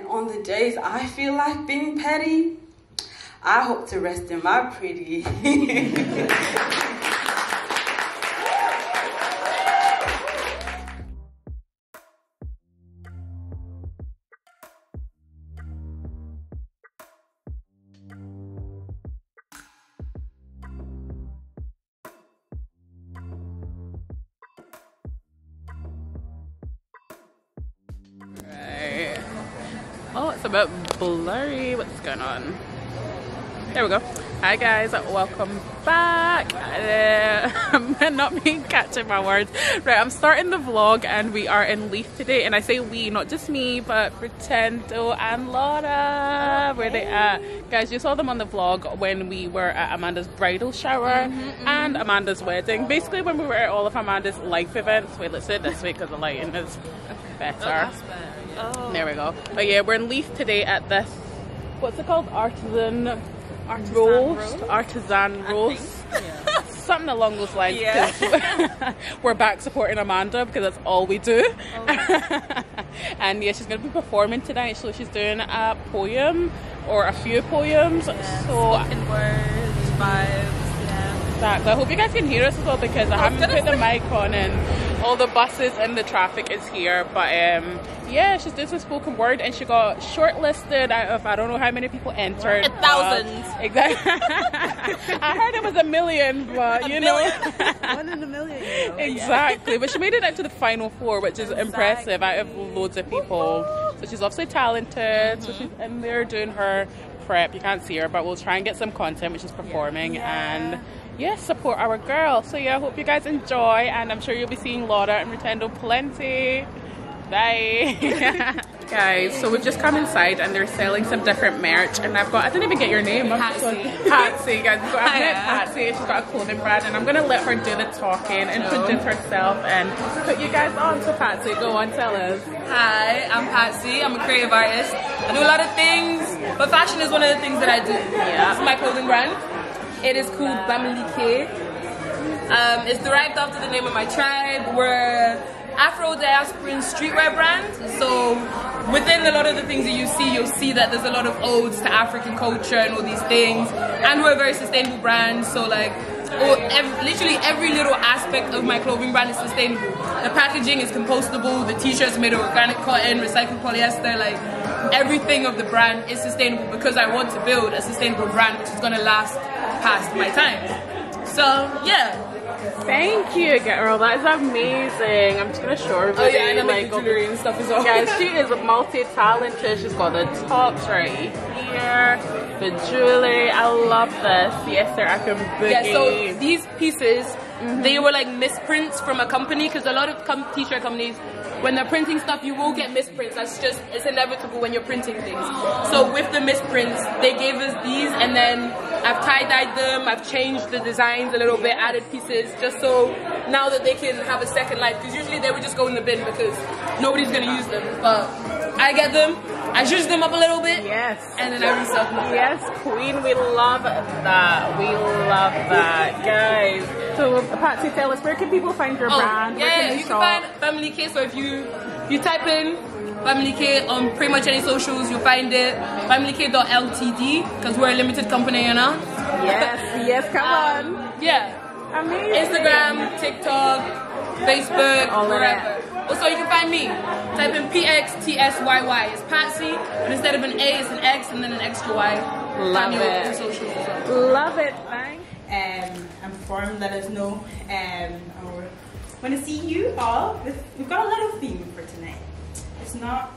on the days I feel like being petty, I hope to rest in my pretty. Oh, it's a bit blurry. What's going on? There we go. Hi guys, welcome back. I'm not being catching my words. Right, I'm starting the vlog and we are in Leith today, and I say we, not just me, but Pretendo and Laura. Where they at? Guys, you saw them on the vlog when we were at Amanda's bridal shower and Amanda's wedding. Basically when we were at all of Amanda's life events. Wait, let's do it this way because the lighting is better. Oh. There we go. But yeah, we're in Leith today at this, what's it called? Artisan roast. Yeah. Something along those lines. Yeah. We're back supporting Amanda because that's all we do. Oh. And yeah, she's going to be performing tonight. So she's doing a poem or a few poems. Yeah, so spoken words, vibes. Exactly. I hope you guys can hear us as well because I haven't put the mic on and all the buses and the traffic is here. But yeah, she's doing some spoken word and she got shortlisted out of I don't know how many people entered. 1,000. Exactly. I heard it was 1 million, but you know. 1 in a million. You know? Exactly. But she made it out to the final 4, which is impressive out of loads of people. So she's obviously talented. So she's in there doing her prep. You can't see her, but we'll try and get some content, which is performing and yes, support our girl. So yeah, I hope you guys enjoy, and I'm sure you'll be seeing Laura and Pretendo plenty. Bye. Guys, so we've just come inside and they're selling some different merch, and I've got, I didn't even get your name. Patsy, guys. We've got Patsy. She's got a clothing brand, and I'm gonna let her do the talking, introduce herself, and put you guys on. So Patsy, go on, tell us. Hi, I'm Patsy. I'm a creative artist. I do a lot of things, but fashion is one of the things that I do. Yeah. It's my clothing brand. It is called Bamilike. It's derived after the name of my tribe. We're Afro-diasporan streetwear brand. So within a lot of the things that you'll see that there's a lot of odes to African culture and all these things. And we're a very sustainable brand. So like literally every little aspect of my clothing brand is sustainable. The packaging is compostable. The t-shirts made of organic cotton, recycled polyester. Like everything of the brand is sustainable because I want to build a sustainable brand which is going to last past my time. So yeah. Thank you, girl. That is amazing. I'm just gonna show everybody. Oh yeah, and I make the jewelry and stuff as well. Guys, she is multi-talented. She's got the tops right here, the jewelry. I love this. Yes, sir. I can boogie. Yeah. So these pieces, they were like misprints from a company because a lot of t-shirt companies, when they're printing stuff, you will get misprints. It's inevitable when you're printing things. So with the misprints, they gave us these, and then I've tie-dyed them, I've changed the designs a little bit, added pieces, just so now that they can have a second life. Because usually they would just go in the bin because nobody's going to use them. But I get them, I zhuzh them up a little bit, yes, and then I resell them. Yes, queen, we love that. We love that, guys. So Patsy, tell us, where can people find your brand? Yeah, you can find Bamilike. So if you type in Bamilike on pretty much any socials, you'll find it. Bamilike.ltd because we're a limited company, you know. Yes, come on. Yeah. Amazing. Instagram, TikTok, Facebook, all wherever. Also, you can find me. Type in PXTSYY. It's Patsy, but instead of an A, it's an X and then an extra Y. Love it. Socials as well. Love it. Thanks. And perform, let us know. I want to see you all. We've got a little theme for tonight. It's not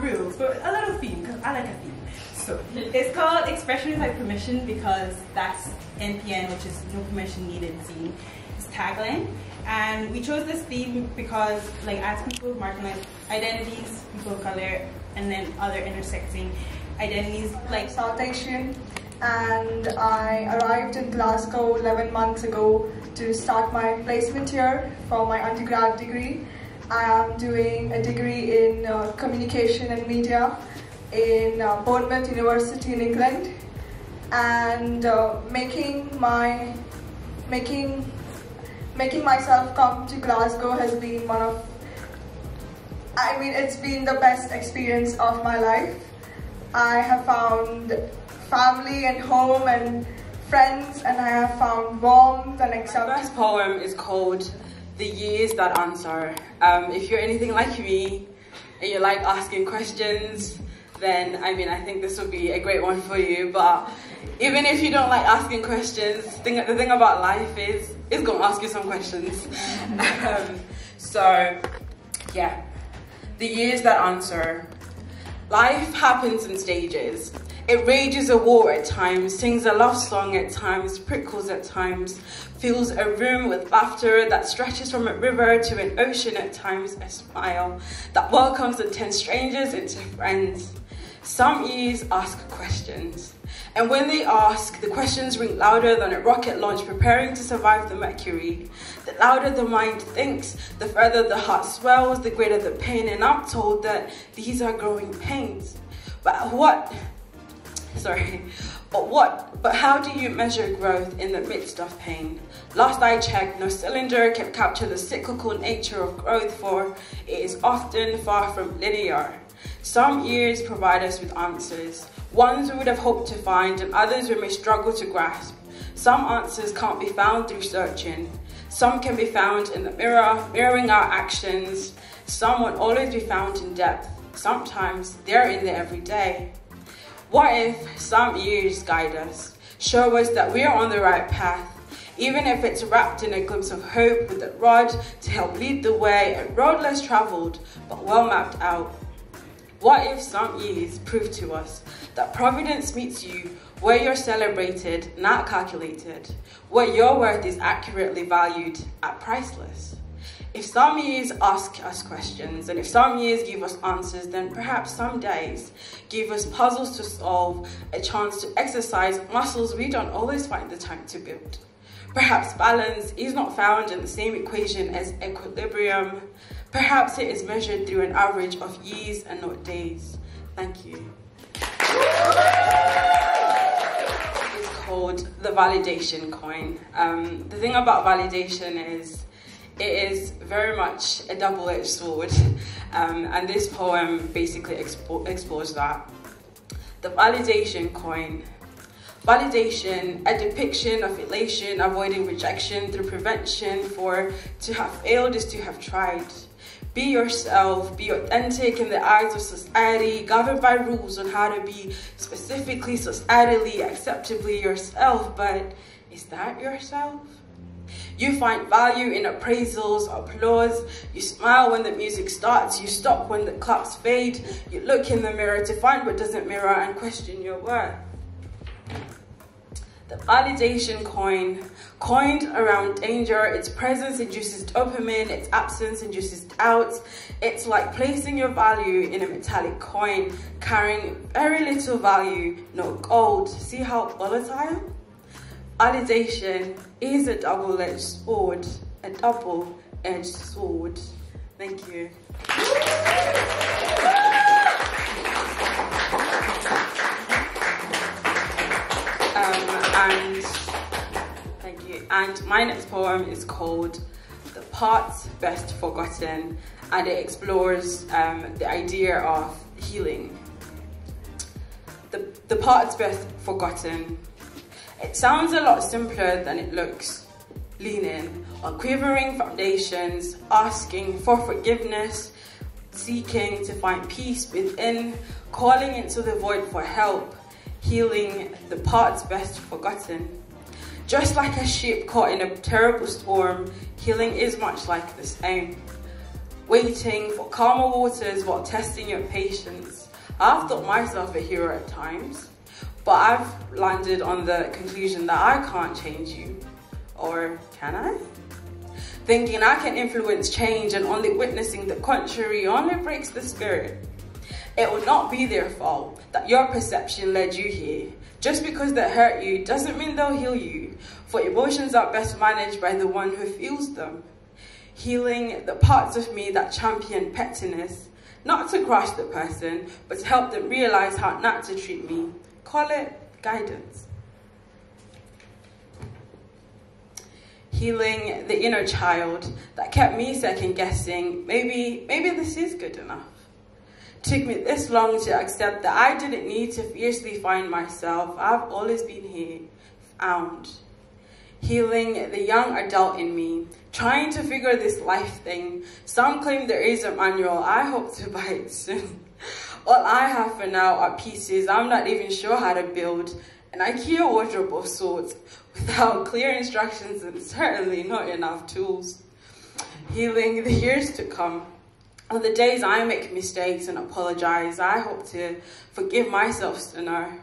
rules, but a little theme because I like a theme. So it's called Expression Without Permission because that's NPN, which is no permission needed theme. It's tagline, and we chose this theme because, like, as people with marginalized identities, people of color, and then other intersecting identities like South Asian, and I arrived in Glasgow 11 months ago to start my placement here for my undergrad degree. I am doing a degree in communication and media in Bournemouth University in England, and making myself come to Glasgow has been one I mean, it's been the best experience of my life. I have found family and home and friends, and I have found warmth and acceptance. My first poem is called The Years That Answer. If you're anything like me and you like asking questions, then I think this would be a great one for you. But even if you don't like asking questions, the thing about life is it's going to ask you some questions. So yeah, The Years That Answer. Life happens in stages. It rages a war at times, sings a love song at times, prickles at times, fills a room with laughter that stretches from a river to an ocean at times, a smile that welcomes and turns strangers into friends. Some years ask questions, and when they ask, the questions ring louder than a rocket launch preparing to survive the mercury. The louder the mind thinks, the further the heart swells, the greater the pain, and I'm told that these are growing pains. But how do you measure growth in the midst of pain? Last I checked, no cylinder can capture the cyclical nature of growth, for it is often far from linear. Some years provide us with answers, ones we would have hoped to find, and others we may struggle to grasp. Some answers can't be found through searching. Some can be found in the mirror, mirroring our actions. Some won't always be found in depth. Sometimes they're in there every day. What if some years guide us, show us that we are on the right path, even if it's wrapped in a glimpse of hope with a rod to help lead the way, a road less traveled but well mapped out? What if some years prove to us that providence meets you where you're celebrated, not calculated, where your worth is accurately valued at priceless? If some years ask us questions, and if some years give us answers, then perhaps some days give us puzzles to solve, a chance to exercise muscles we don't always find the time to build. Perhaps balance is not found in the same equation as equilibrium. Perhaps it is measured through an average of years and not days. Thank you. It's called the validation coin. The thing about validation is it is very much a double-edged sword, and this poem basically explores that. The validation coin. Validation, a depiction of elation, avoiding rejection through prevention, for to have failed is to have tried. Be yourself, be authentic in the eyes of society, governed by rules on how to be specifically, societally, acceptably yourself. But is that yourself? You find value in appraisals, applause. You smile when the music starts. You stop when the claps fade. You look in the mirror to find what doesn't mirror and question your worth. The validation coin, coined around danger. Its presence induces dopamine. Its absence induces doubts. It's like placing your value in a metallic coin, carrying very little value, no gold. See how volatile? Validation is a double-edged sword, a double-edged sword. Thank you. Thank you. And my next poem is called The Parts Best Forgotten, and it explores the idea of healing. The parts best forgotten. It sounds a lot simpler than it looks. Leaning on quivering foundations, asking for forgiveness, seeking to find peace within, calling into the void for help, healing the parts best forgotten. Just like a ship caught in a terrible storm, healing is much like the same. Waiting for calmer waters while testing your patience. I've thought myself a hero at times, but I've landed on the conclusion that I can't change you. Or can I? Thinking I can influence change, and only witnessing the contrary only breaks the spirit. It will not be their fault that your perception led you here. Just because they hurt you doesn't mean they'll heal you, for emotions are best managed by the one who feels them. Healing the parts of me that champion pettiness, not to crush the person, but to help them realize how not to treat me. Call it guidance. Healing the inner child that kept me second guessing, maybe this is good enough. Took me this long to accept that I didn't need to fiercely find myself. I've always been here, found. Healing the young adult in me, trying to figure this life thing. Some claim there is a manual. I hope to buy it soon. All I have for now are pieces I'm not even sure how to build. An IKEA wardrobe of sorts, without clear instructions and certainly not enough tools. Healing the years to come. On the days I make mistakes and apologize, I hope to forgive myself sooner.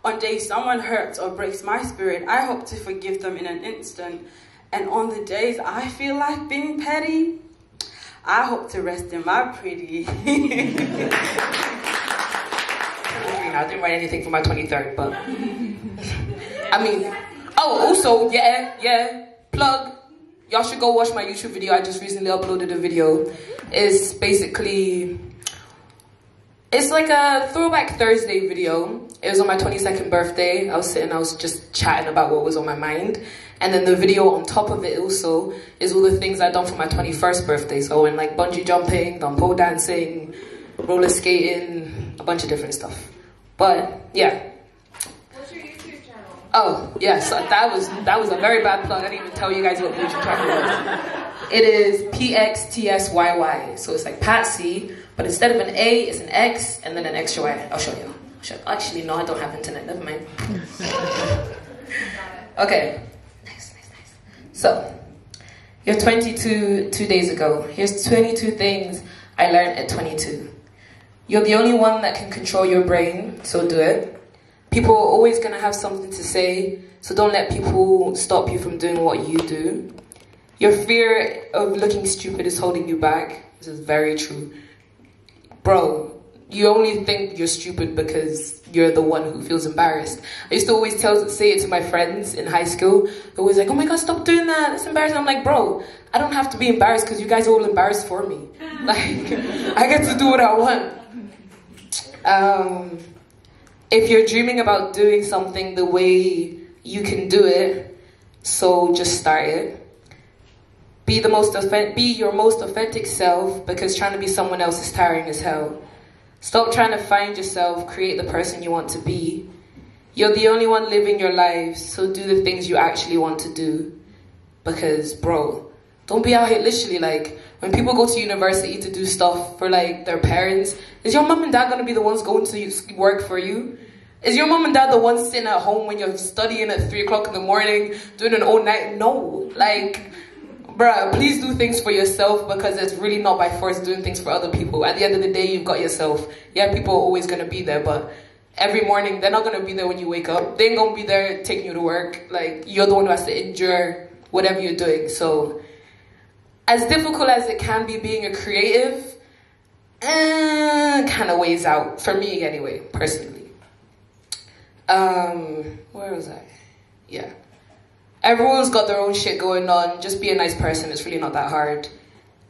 On days someone hurts or breaks my spirit, I hope to forgive them in an instant. And on the days I feel like being petty, I hope to rest in my pretty. I didn't write anything for my 23rd, but I mean, oh, also, yeah, plug. Y'all should go watch my YouTube video. I just recently uploaded a video. It's basically, it's like a throwback Thursday video. It was on my 22nd birthday. I was just chatting about what was on my mind. And then the video on top of it also is all the things I'd done for my 21st birthday. So I went like bungee jumping, done pole dancing, roller skating, a bunch of different stuff. But yeah. What's your YouTube channel? Oh, yes, that was a very bad plug. I didn't even tell you guys what the YouTube channel was. It is PXTSYY. So it's like Patsy, but instead of an A, it's an X and then an extra Y. I'll show you. Actually, no, I don't have internet. Never mind. Okay. Nice. So, you're 22 2 days ago. Here's 22 things I learned at 22. You're the only one that can control your brain, so do it. People are always going to have something to say, so don't let people stop you from doing what you do. Your fear of looking stupid is holding you back. This is very true. Bro, you only think you're stupid because you're the one who feels embarrassed. I used to always say it to my friends in high school. They're always like, oh my God, stop doing that. That's embarrassing. I'm like, bro, I don't have to be embarrassed because you guys are all embarrassed for me. Like, I get to do what I want. If you're dreaming about doing something the way you can do it, so just start it. Be your most authentic self, because trying to be someone else is tiring as hell. Stop trying to find yourself, create the person you want to be. You're the only one living your life, so do the things you actually want to do. Because, bro, don't be out here literally like, when people go to university to do stuff for like their parents, is your mom and dad gonna be the ones going to work for you? Is your mom and dad the ones sitting at home when you're studying at 3 o'clock in the morning, doing an all night? No, like, bruh, please do things for yourself, because it's really not by force doing things for other people. At the end of the day, you've got yourself. Yeah, people are always gonna be there, but every morning, they're not gonna be there when you wake up. They ain't gonna be there taking you to work. Like, you're the one who has to endure whatever you're doing. So, as difficult as it can be being a creative, kind of weighs out, for me anyway, personally. Where was I? Yeah. Everyone's got their own shit going on. Just be a nice person. It's really not that hard.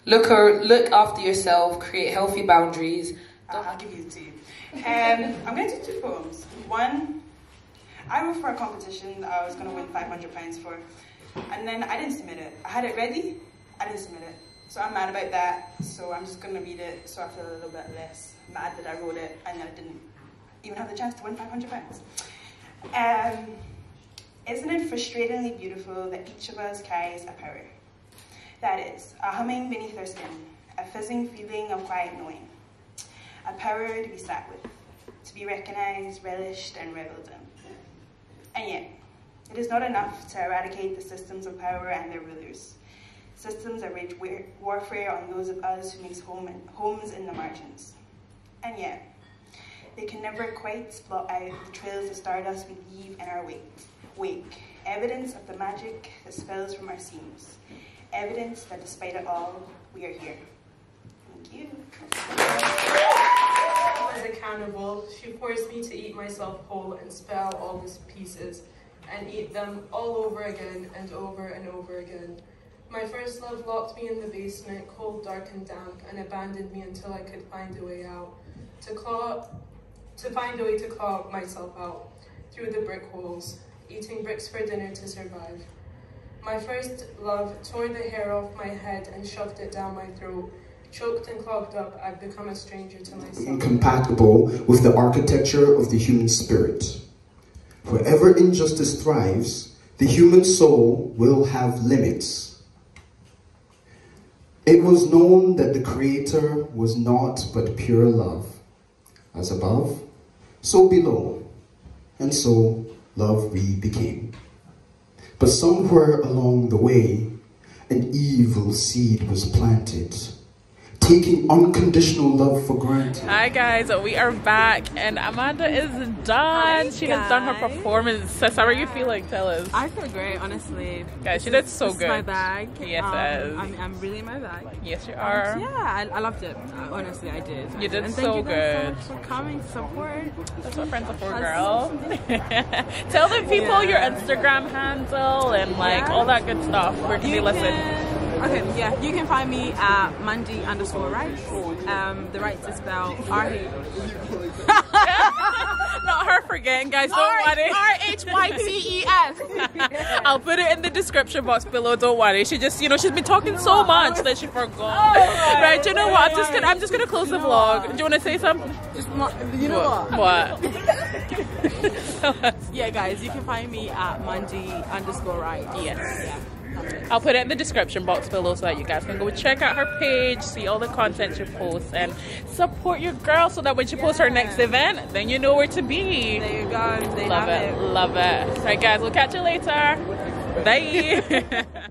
Look after yourself. Create healthy boundaries. I'll give you two. I'm going to do 2 poems. One, I wrote for a competition that I was going to win £500 for. And then I didn't submit it. I had it ready. I didn't submit it. So I'm mad about that. So I'm just going to read it so I feel a little bit less mad that I wrote it and I didn't even have the chance to win £500. Isn't it frustratingly beautiful that each of us carries a power? That is, a humming beneath our skin, a fizzing feeling of quiet knowing, a power to be sat with, to be recognized, relished, and reveled in. And yet, it is not enough to eradicate the systems of power and their rulers, systems that wage warfare on those of us who makes homes in the margins. And yet, they can never quite blot out the trails of stardust we leave in our wake, evidence of the magic that spills from our seams, evidence that despite it all, we are here. Thank you. As a cannibal, she forced me to eat myself whole and spell all these pieces, and eat them all over again and over and over again. My first love locked me in the basement, cold, dark, and damp, and abandoned me until I could find a way out, to find a way to claw myself out through the brick holes, eating bricks for dinner to survive. My first love tore the hair off my head and shoved it down my throat. Choked and clogged up, I've become a stranger to myself. Incompatible with the architecture of the human spirit. Wherever injustice thrives, the human soul will have limits. It was known that the Creator was naught but pure love. As above, so below, and so love we became. But somewhere along the way, an evil seed was planted, taking unconditional love for granted. Hi guys, we are back and Amanda is done. She has done her performance. So how are you feeling? Tell us. I feel great, honestly. Guys, she did so this good. Is my bag. Yes, it is. I'm really in my bag. Yes, you are. Yeah, I loved it. Honestly, I did. You did and so thank you guys good. so much for coming to support. That's what friends are for, girl. Tell the people your Instagram handle and like all that good stuff. Where can they listen? Okay, yeah, you can find me at Mandy_Rhytes. The Rhytes is spelled R-H. Not her forgetting, guys. Don't worry. R-H-Y-T-E-S. I'll put it in the description box below. Don't worry. She just, you know, she's been talking so much that she forgot. Right? You know what? I'm just gonna close the vlog. Do you want to say something? You know what? Yeah, guys, you can find me at Mandy_Rhytes. Yes. Yeah. I'll put it in the description box below so that you guys can go check out her page, see all the content she posts, and support your girl so that when she posts her next event, then you know where to be. There you go. They love it. Love it. All right, guys, we'll catch you later. Bye.